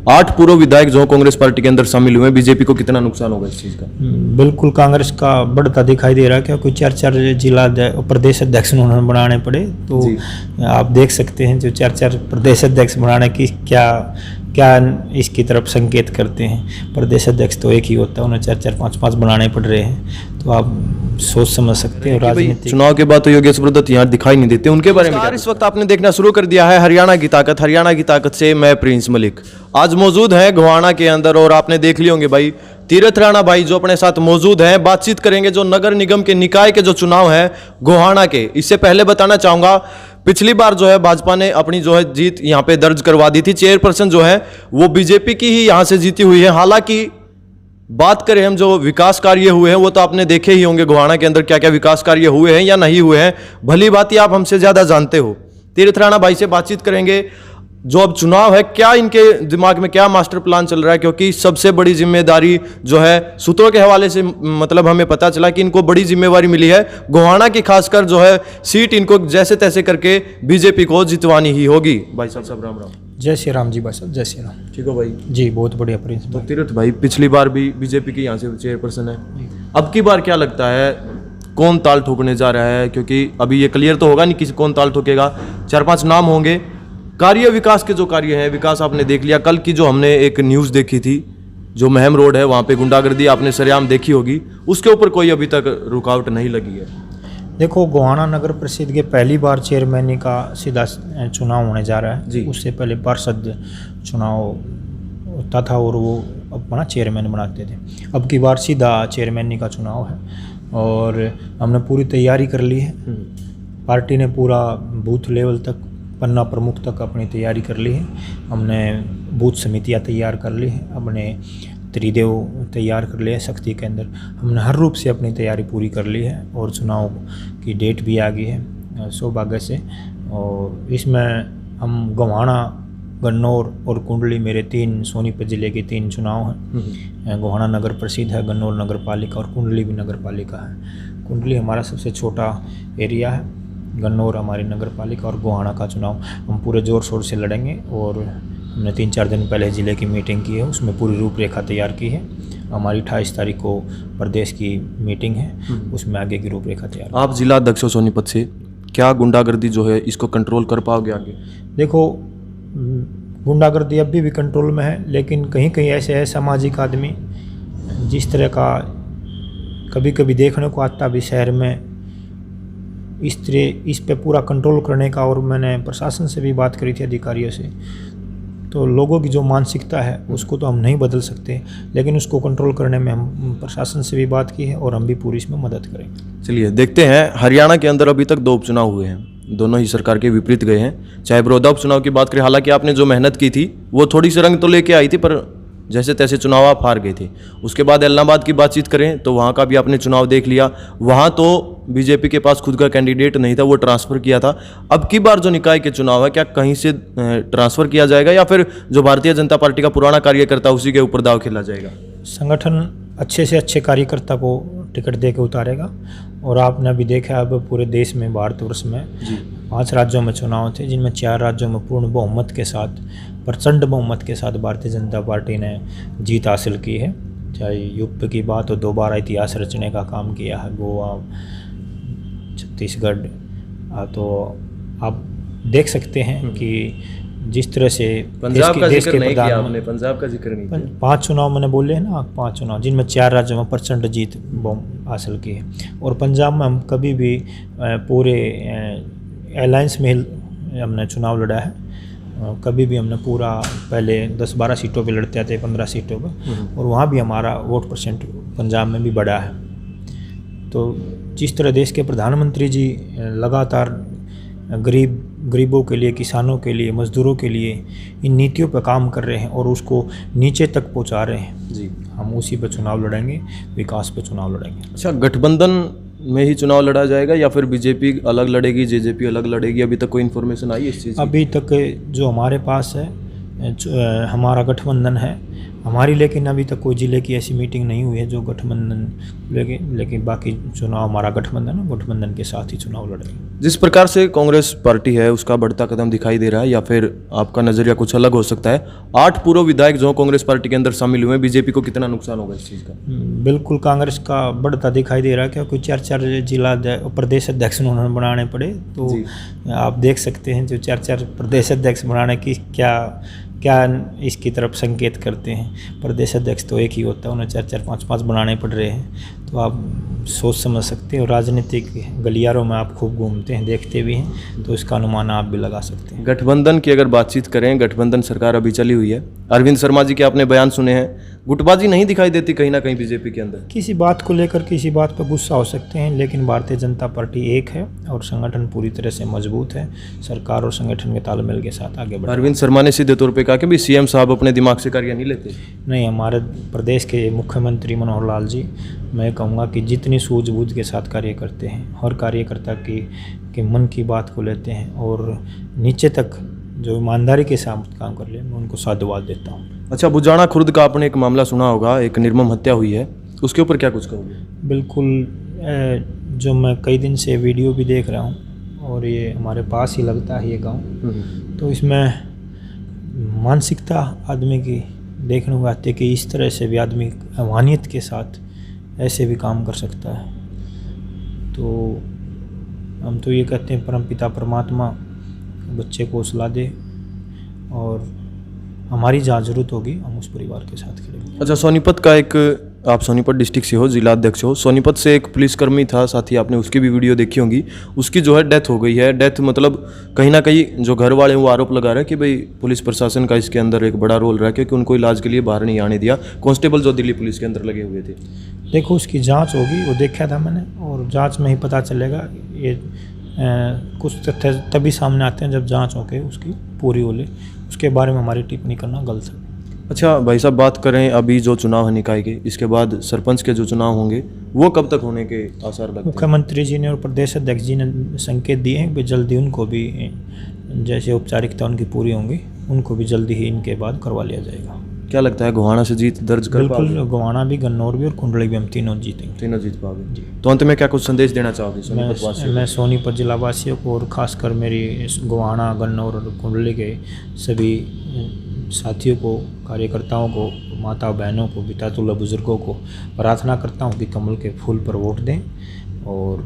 8 पूर्व विधायक जो कांग्रेस पार्टी के अंदर शामिल हुए, बीजेपी को कितना नुकसान होगा इस चीज़ का? बिल्कुल कांग्रेस का बढ़ता दिखाई दे रहा है, क्योंकि 4 जिला प्रदेश अध्यक्ष उन्होंने बनाने पड़े। तो आप देख सकते हैं जो 4 प्रदेश अध्यक्ष बनाने की क्या इसकी तरफ संकेत करते हैं। प्रदेश अध्यक्ष तो एक ही होता है, उन्हें 4 5 बनाने पड़ रहे हैं। तो आप सोच समझ सकते हैं। राजनीति चुनाव के बाद तो योगेश दत्त यहाँ दिखाई नहीं देते, उनके बारे में इस वक्त आपने देखना शुरू कर दिया है हरियाणा की ताकत। हरियाणा की ताकत से मैं प्रिंस मलिक आज मौजूद है गोहाना के अंदर, और आपने देख लिए होंगे भाई तीरथ राणा भाई जो अपने साथ मौजूद हैं। बातचीत करेंगे जो नगर निगम के निकाय के जो चुनाव है गोहाना के। इससे पहले बताना चाहूंगा, पिछली बार जो है भाजपा ने अपनी जो है जीत यहाँ पे दर्ज करवा दी थी। चेयरपर्सन जो है वो बीजेपी की ही यहाँ से जीती हुई है। हालांकि बात करें हम जो विकास कार्य हुए हैं वो तो आपने देखे ही होंगे गोहाना के अंदर क्या क्या विकास कार्य हुए हैं या नहीं हुए हैं, भली बात ही आप हमसे ज्यादा जानते हो। तीरथ राणा भाई से बातचीत करेंगे जो अब चुनाव है, क्या इनके दिमाग में क्या मास्टर प्लान चल रहा है, क्योंकि सबसे बड़ी जिम्मेदारी जो है सूत्रों के हवाले से मतलब हमें पता चला कि इनको बड़ी जिम्मेवारी मिली है गोहाना की, खासकर जो है सीट इनको जैसे तैसे करके बीजेपी को जितवानी ही होगी। भाई साहब राम राम। जय श्री राम जी। भाई साहब जय श्री राम। ठीक हो भाई जी, बहुत बढ़िया प्रिंस। तो तीरथ भाई पिछली बार भी बीजेपी की यहाँ से चेयरपर्सन है, अब की बार क्या लगता है कौन ताल ठोकने जा रहा है? क्योंकि अभी ये क्लियर तो होगा नहीं किसी कौन ताल ठोकेगा, 4-5 नाम होंगे। कार्य विकास के जो कार्य है, विकास आपने देख लिया। कल की जो हमने एक न्यूज़ देखी थी, जो महम रोड है वहाँ पे गुंडागर्दी आपने सरेआम देखी होगी, उसके ऊपर कोई अभी तक रुकावट नहीं लगी है। देखो गोहाना नगर परिषद के पहली बार चेयरमैनी का सीधा चुनाव होने जा रहा है जी। उससे पहले पार्षद चुनाव होता था और वो अपना चेयरमैन बनाते थे। अब की बार सीधा चेयरमैनी का चुनाव है और हमने पूरी तैयारी कर ली है। पार्टी ने पूरा बूथ लेवल तक, पन्ना प्रमुख तक अपनी तैयारी कर ली है। हमने बूथ समितियाँ तैयार कर ली है, अपने त्रिदेव तैयार कर लिया है शक्ति के अंदर। हमने हर रूप से अपनी तैयारी पूरी कर ली है और चुनाव की डेट भी आ गई है सौभाग्य से। और इसमें हम गोहाना, गन्नौर और कुंडली, मेरे 3 सोनीपत जिले के 3 चुनाव हैं। गोहाना नगर परिषद है, गन्नौर नगर पालिका और कुंडली भी नगर पालिका है। कुंडली हमारा सबसे छोटा एरिया है, गन्नौर हमारी नगर पालिका और गोहाना का चुनाव हम पूरे ज़ोर शोर से लड़ेंगे। और हमने 3-4 दिन पहले ज़िले की मीटिंग की है, उसमें पूरी रूपरेखा तैयार की है। हमारी 28 तारीख को प्रदेश की मीटिंग है, उसमें आगे की रूपरेखा तैयार। आप जिला अध्यक्ष हो सोनीपत से, क्या गुंडागर्दी जो है इसको कंट्रोल कर पाओगे आगे? देखो गुंडागर्दी अभी भी कंट्रोल में है, लेकिन कहीं कहीं ऐसे है सामाजिक आदमी जिस तरह का कभी कभी देखने को आता भी शहर में, इस पे पूरा कंट्रोल करने का। और मैंने प्रशासन से भी बात करी थी, अधिकारियों से। तो लोगों की जो मानसिकता है उसको तो हम नहीं बदल सकते, लेकिन उसको कंट्रोल करने में हम प्रशासन से भी बात की है और हम भी पूरी इसमें मदद करेंगे। चलिए देखते हैं। हरियाणा के अंदर अभी तक 2 उपचुनाव हुए हैं, दोनों ही सरकार के विपरीत गए हैं। चाहे बड़ौदा उपचुनाव की बात करें, हालांकि आपने जो मेहनत की थी वो थोड़ी सी रंग तो लेके आई थी, पर जैसे तैसे चुनाव आप हार गए थे। उसके बाद इलाहाबाद की बातचीत करें तो वहाँ का भी आपने चुनाव देख लिया, वहाँ तो बीजेपी के पास खुद का कैंडिडेट नहीं था, वो ट्रांसफ़र किया था। अब की बार जो निकाय के चुनाव है, क्या कहीं से ट्रांसफ़र किया जाएगा या फिर जो भारतीय जनता पार्टी का पुराना कार्यकर्ता उसी के ऊपर दाव खेला जाएगा? संगठन अच्छे से अच्छे कार्यकर्ता को टिकट दे के उतारेगा। और आपने अभी देखा अब पूरे देश में, भारतवर्ष में 5 राज्यों में चुनाव थे, जिनमें 4 राज्यों में पूर्ण बहुमत के साथ, प्रचंड बहुमत के साथ भारतीय जनता पार्टी ने जीत हासिल की है। चाहे यूपी की बात हो, 2 बार इतिहास रचने का काम किया है, गोवा, छत्तीसगढ़। तो आप देख सकते हैं कि जिस तरह से पंजाब का जिक्र नहीं किया आपने, पंजाब का जिक्र नहीं किया। 5 चुनाव मैंने बोले हैं ना, 5 चुनाव जिनमें 4 राज्यों में प्रचंड जीत हासिल की है। और पंजाब में हम कभी भी पूरे अलायंस में हमने चुनाव लड़ा है, कभी भी हमने पूरा पहले 10-12 सीटों पे लड़ते थे, 15 सीटों पे, और वहाँ भी हमारा वोट परसेंट पंजाब में भी बढ़ा है। तो जिस तरह देश के प्रधानमंत्री जी लगातार गरीबों के लिए, किसानों के लिए, मजदूरों के लिए इन नीतियों पर काम कर रहे हैं और उसको नीचे तक पहुंचा रहे हैं जी, हम उसी पर चुनाव लड़ेंगे, विकास पर चुनाव लड़ेंगे। अच्छा, गठबंधन में ही चुनाव लड़ा जाएगा या फिर बीजेपी अलग लड़ेगी, जेजेपी अलग लड़ेगी? अभी तक कोई इन्फॉर्मेशन आई इस चीज़ की? अभी तक जो हमारे पास है, हमारा गठबंधन है हमारी लेकिन अभी तक कोई ज़िले की ऐसी मीटिंग नहीं हुई है जो गठबंधन लेकिन बाकी चुनाव हमारा गठबंधन है, गठबंधन के साथ ही चुनाव लड़ेंगे। जिस प्रकार से कांग्रेस पार्टी है उसका बढ़ता कदम दिखाई दे रहा है, या फिर आपका नजरिया कुछ अलग हो सकता है? 8 पूर्व विधायक जो कांग्रेस पार्टी के अंदर शामिल हुए हैं, बीजेपी को कितना नुकसान होगा इस चीज़ का? बिल्कुल कांग्रेस का बढ़ता दिखाई दे रहा है, क्योंकि 4 जिला प्रदेश अध्यक्ष उन्होंने बनाने पड़े। तो आप देख सकते हैं जो 4 प्रदेश अध्यक्ष बनाने की क्या इसकी तरफ संकेत करते हैं। प्रदेश अध्यक्ष तो एक ही होता है, उन्हें 4 5 बनाने पड़ रहे हैं। तो आप सोच समझ सकते हैं, और राजनीतिक गलियारों में आप खूब घूमते हैं, देखते भी हैं, तो इसका अनुमान आप भी लगा सकते हैं। गठबंधन की अगर बातचीत करें, गठबंधन सरकार अभी चली हुई है, अरविंद शर्मा जी के आपने बयान सुने हैं, गुटबाजी नहीं दिखाई देती कहीं ना कहीं बीजेपी के अंदर? किसी बात को लेकर किसी बात पर गुस्सा हो सकते हैं, लेकिन भारतीय जनता पार्टी एक है और संगठन पूरी तरह से मजबूत है। सरकार और संगठन के तालमेल के साथ आगे बढ़। अरविंद शर्मा ने सीधे तौर पे कहा कि भाई सीएम साहब अपने दिमाग से कार्य नहीं लेते। नहीं, हमारे प्रदेश के मुख्यमंत्री मनोहर लाल जी, मैं कहूँगा कि जितनी सूझबूझ के साथ कार्य करते हैं, हर कार्यकर्ता के मन की बात को लेते हैं और नीचे तक जो ईमानदारी के साथ काम कर ले, मैं उनको साधुवाद देता हूँ। अच्छा, बुजाना खुर्द का आपने एक मामला सुना होगा, एक निर्मम हत्या हुई है, उसके ऊपर क्या कुछ कहोगे? बिल्कुल, जो मैं कई दिन से वीडियो भी देख रहा हूँ, और ये हमारे पास ही लगता है ये गांव, तो इसमें मानसिकता आदमी की देखने को आती है कि इस तरह से भी आदमी अमानियत के साथ ऐसे भी काम कर सकता है। तो हम तो ये कहते हैं परमपिता परमात्मा बच्चे को हौसला दे, और हमारी जहाँ जरूरत होगी हम उस परिवार के साथ खड़ेंगे। अच्छा, सोनीपत का एक, आप सोनीपत डिस्ट्रिक्ट से हो, जिला अध्यक्ष हो, सोनीपत से एक पुलिसकर्मी था, साथ ही आपने उसकी भी वीडियो देखी होगी, उसकी जो है डेथ हो गई है। डेथ मतलब कहीं ना कहीं जो घर वाले वो आरोप लगा रहे हैं कि भाई पुलिस प्रशासन का इसके अंदर एक बड़ा रोल रहा है, क्योंकि उनको इलाज के लिए बाहर नहीं आने दिया। कांस्टेबल जो दिल्ली पुलिस के अंदर लगे हुए थे। देखो, उसकी जाँच होगी, वो देखा था मैंने, और जाँच में ही पता चलेगा। ये कुछ तथ्य तभी सामने आते हैं जब जांच होके उसकी पूरी हो ले, उसके बारे में हमारी टिप्पणी करना गलत है। अच्छा भाई साहब, बात करें अभी जो चुनाव है निकाय के, इसके बाद सरपंच के जो चुनाव होंगे वो कब तक होने के आसार लगते हैं? मुख्यमंत्री जी ने और प्रदेश अध्यक्ष जी ने संकेत दिए हैं कि जल्दी उनको भी, जैसे औपचारिकता उनकी पूरी होंगी, उनको भी जल्दी ही इनके बाद करवा लिया जाएगा। क्या लगता है गोहाना से जीत दर्ज कर पाओगे? बिल्कुल, गोहाना भी, गन्नौर भी और कुंडली भी हम तीनों जीतेंगे। तीनों जीत पाओगे। तो अंत में क्या कुछ संदेश देना चाहोगे सोनीपत वासियों? मैं सोनीपत जिला वासियों को, और खासकर मेरी गोहाना, गन्नौर और कुंडली के सभी साथियों को, कार्यकर्ताओं को, माता बहनों को, पितातुल्य बुजुर्गों को प्रार्थना करता हूँ कि कमल के फूल पर वोट दें, और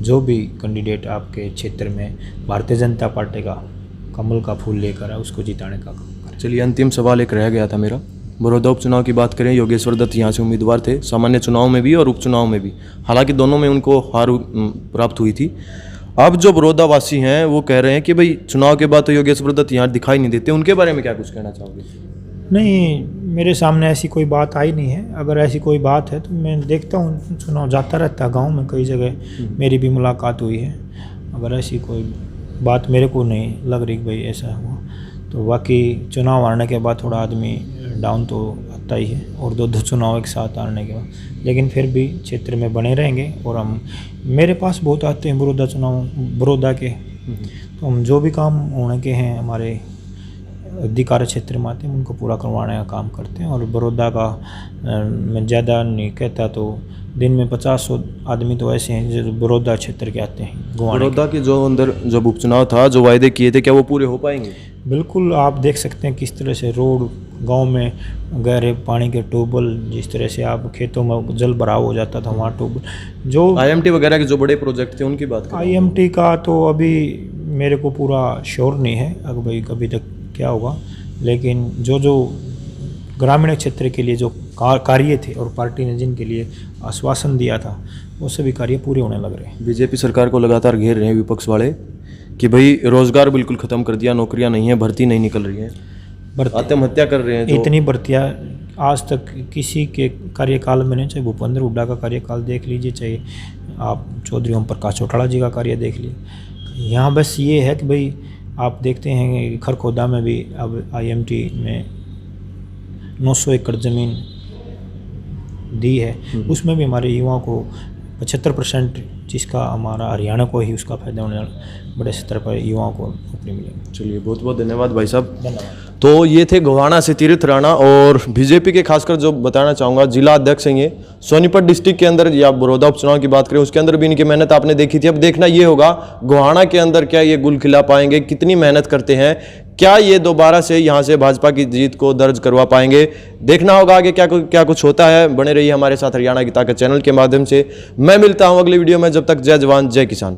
जो भी कैंडिडेट आपके क्षेत्र में भारतीय जनता पार्टी का कमल का फूल लेकर आए उसको जिताने का काम करें। चलिए, अंतिम सवाल एक रह गया था मेरा। बड़ौदा उपचुनाव की बात करें, योगेश्वर दत्त यहाँ से उम्मीदवार थे, सामान्य चुनाव में भी और उपचुनाव में भी, हालांकि दोनों में उनको हार प्राप्त हुई थी। अब जो बड़ौदा वासी हैं वो कह रहे हैं कि भाई चुनाव के बाद तो योगेश्वर दत्त यहाँ दिखाई नहीं देते, उनके बारे में क्या कुछ कहना चाहोगे? नहीं, मेरे सामने ऐसी कोई बात आई नहीं है। अगर ऐसी कोई बात है तो मैं देखता हूँ, चुनाव जाता रहता है गाँव में, कई जगह मेरी भी मुलाकात हुई है। अगर ऐसी कोई बात मेरे को नहीं लग रही भाई ऐसा हुआ, तो बाकी चुनाव हारने के बाद थोड़ा आदमी डाउन तो आता ही है, और 2 चुनाव एक साथ हारने के बाद, लेकिन फिर भी क्षेत्र में बने रहेंगे। और हम, मेरे पास बहुत आते हैं बड़ौदा के, तो हम जो भी काम होने के हैं हमारे अधिकार क्षेत्र में आते हैं, उनको पूरा करवाने का काम करते हैं। और बड़ौदा का मैं ज़्यादा नहीं कहता, तो दिन में 50-100 आदमी तो ऐसे हैं जो बड़ौदा क्षेत्र के आते हैं। बड़ौदा के जो अंदर जब उपचुनाव था, जो वायदे किए थे, क्या वो पूरे हो पाएंगे? बिल्कुल, आप देख सकते हैं किस तरह से रोड, गांव में गहरे पानी के ट्यूबवेल, जिस तरह से आप खेतों में जल भराव हो जाता था वहाँ ट्यूबवेल, जो IMT वगैरह के जो बड़े प्रोजेक्ट थे उनकी बात करें। IMT का तो अभी मेरे को पूरा श्योर नहीं है अगर भाई कभी तक क्या होगा, लेकिन जो ग्रामीण क्षेत्र के लिए जो कार्य थे और पार्टी ने जिनके लिए आश्वासन दिया था, वो सभी कार्य पूरे होने लग रहे हैं। बीजेपी सरकार को लगातार घेर रहे हैं विपक्ष वाले कि भाई रोजगार बिल्कुल खत्म कर दिया, नौकरियां नहीं है, भर्ती नहीं निकल रही है, आत्महत्या कर रहे हैं। इतनी भर्तियाँ आज तक किसी के कार्यकाल में नहीं, चाहे भूपेंद्र हुड्डा का कार्यकाल देख लीजिए, चाहे आप चौधरी ओम प्रकाश चौटाला जी का कार्य देख लीजिए। यहाँ बस ये है कि भाई आप देखते हैं खरखोदा में भी अब IMT में 900 एकड़ ज़मीन दी है, उसमें भी हमारे युवाओं को 75% जिसका हमारा हरियाणा को ही उसका फायदा होने वाला, बड़े स्तर पर युवाओं को नौकरी मिलेगी। चलिए बहुत बहुत धन्यवाद भाई साहब। धन्यवाद। तो ये थे गोहाना से तीर्थ राणा, और बीजेपी के खासकर जो बताना चाहूँगा जिला अध्यक्ष हैं ये सोनीपत डिस्ट्रिक्ट के अंदर, या बड़ौदा उपचुनाव की बात करें उसके अंदर भी इनकी मेहनत आपने देखी थी। अब देखना ये होगा गोहाना के अंदर क्या ये गुल खिला पाएंगे, कितनी मेहनत करते हैं, क्या ये दोबारा से यहाँ से भाजपा की जीत को दर्ज करवा पाएंगे, देखना होगा आगे क्या कुछ होता है। बने रहिए हमारे साथ हरियाणा की ताकत चैनल के माध्यम से। मैं मिलता हूँ अगली वीडियो में, जब तक जय जवान जय किसान।